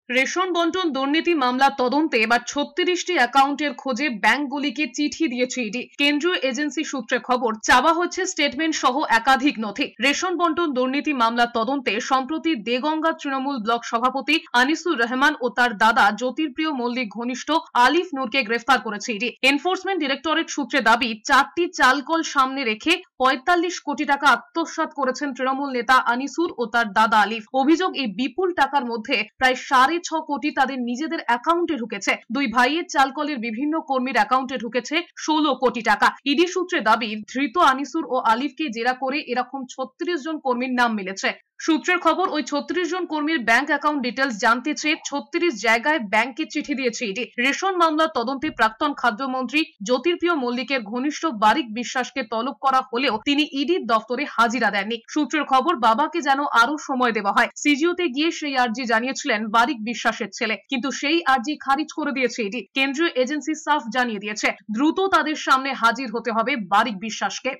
Ration বন্টন দুর্নীতি মামলা তদন্তে এবার ৩৬টি অ্যাকাউন্টের খোঁজে ব্যাংকগুলিকে চিঠি দিয়েছে ইডি। কেন্দ্রীয় এজেন্সি সূত্রে খবর, চাওয়া হচ্ছে স্টেটমেন্ট সহ একাধিক নথি। রেশন বন্টন দুর্নীতি মামলা তদন্তে সম্প্রতি দেগঙ্গা তৃণমূল ব্লক সভাপতি আনিসুর রহমান ও তার দাদা জ্যোতির্প্রিয় মল্লিক ঘনিষ্ঠ আলিফ নূরকে গ্রেফতার করেছে ইডি। এনফোর্সমেন্ট ডিরেক্টরেট সূত্রে দাবি, 4টি চালকল সামনে রেখে ৪৫ কোটি টাকা আত্মসাৎ করেছেন তৃণমূল নেতা আনিসুর ও তার দাদা আলিফ। অভিযোগ, এই বিপুল টাকার মধ্যে প্রায় ৬.৫ কোটি তাদের নিজেদের অ্যাকাউন্টে ঢুকেছে। দুই ভাইয়ের চালকলের বিভিন্ন কর্মীর অ্যাকাউন্টে ঢুকেছে ১৬ কোটি টাকা। ইডি সূত্রে দাবি, ধৃত আনিসুর ও আলিফকে জেরা করে এরকম ৩৬ জন কর্মীর নাম মিলেছে। সূত্রের খবর, ওই ৩৬ জন কর্মীর ব্যাংক অ্যাকাউন্ট ডিটেলস জানতে চেয়ে ৩৬ জায়গায় ব্যাংকে চিঠি দিয়েছে ইডি। রেশন মামলার তদন্তে প্রাক্তন খাদ্যমন্ত্রী জ্যোতির্প্রিয় মল্লিকের ঘনিষ্ঠ বারিক বিশ্বাসকে তলব করা হলেও তিনি ইডির দফতরে হাজিরা দেননি। সূত্রের খবর, বাবাকে যেন আরো সময় দেওয়া হয়। সিজিওতে গিয়ে সেই আর্জি জানিয়েছিলেন বারিক বিশ্বাসের ছেলে, কিন্তু সেই আর্জি খারিজ করে দিয়েছে ইডি। কেন্দ্রীয় এজেন্সি সাফ জানিয়ে দিয়েছে, দ্রুত তাদের সামনে হাজির হতে হবে বারিক বিশ্বাসকে।